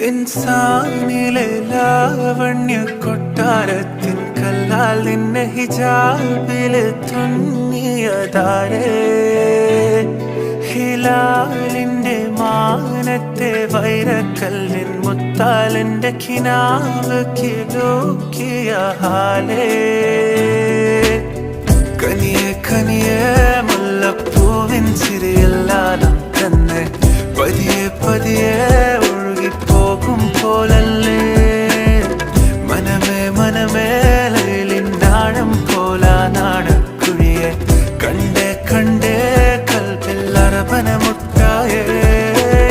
ഇൻസാനിലെ ലാവണ്യ കൊട്ടാരത്തിൻ കല്ലാൽ നിന്നെ ഹിജാബില് തുന്നിയതാരേ. ഹിലാലിന്റെ മാനത്തെ വൈരക്കല്ലിൻ മുത്താലിന്റെ കിനാവ് കിലോക്കിയ ഹാലേ. കനിയെ കനിയെ മുല്ലപ്പൂവിൻ ചിരിയെല്ലാം തന്നെ പതിയെ പതിയെ ഒഴുകിപ്പോകും പോലല്ലേ. മനമേ മനമേ ലൈലിനാഴം പോലാ നാടക്കുഴിയെ കണ്ടേ കണ്ടേ കൽപ്പിൽ അറബനമുട്ടായേ.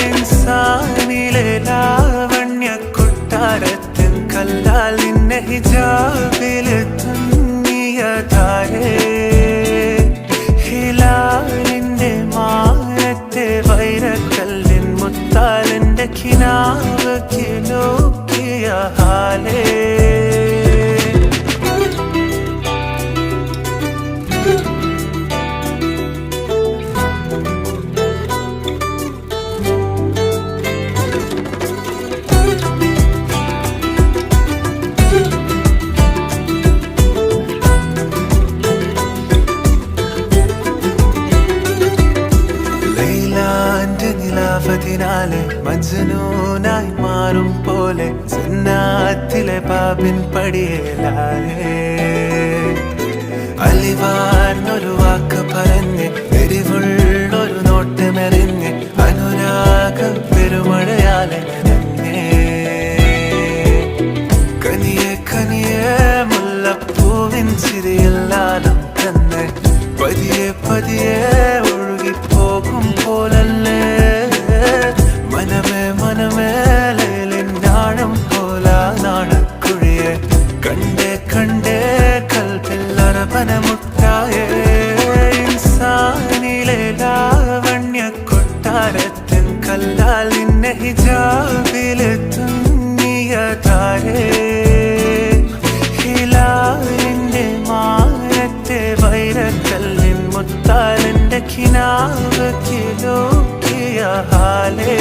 ഇൻസാനിലെ ലാവണ്യ കൊട്ടാരത്തിൻ കല്ലാൽ നിന്നെ ഹിജാബില് തുന്നിയതാരേ. ഹിലാലിന്റെ മാനത്തെ വൈരക്കല്ലിൻ മുത്താലിന്റെ കിനാവ് കിലോക്കിയ ഹാലേ. നിലാവതിനാലെ മജ്നൂനായി മാറും പോലെ ജന്നാത്തിലെ ബാബിൻ പടിയേലാലേ. അലിവാർന്നൊരു വാക്ക് പറഞ്ഞ് എരിവുള്ളൊരു നോട്ടമെറിഞ്ഞ് അനുരാഗ പെരുമഴയാലെ നനഞ്ഞേ. കനിയെ കനിയെ മുല്ലപ്പൂവിൻ ചിരിയെല്ലാം തന്നെ പതിയെ പതിയെ ഒഴുകിപ്പോകും പോലല്ലേ. മനമേ മനമേ ലൈലിനാഴം പോലാ നാടക്കുഴിയെ കണ്ടേ കണ്ടേ കൽപ്പിൽ അറബനമുട്ടായേ. ഇൻസാനിലെ ലാവണ്യ കൊട്ടാരത്തിൻ കല്ലാൽ നിന്നെ ഹിജാബില് തുന്നിയതാരേ. ഹിലാലിന്റെ മാനത്തെ വൈരക്കല്ലിൻ മുത്താലിന്റെ കിനാവ് കിലോക്കിയ ഹാലേ.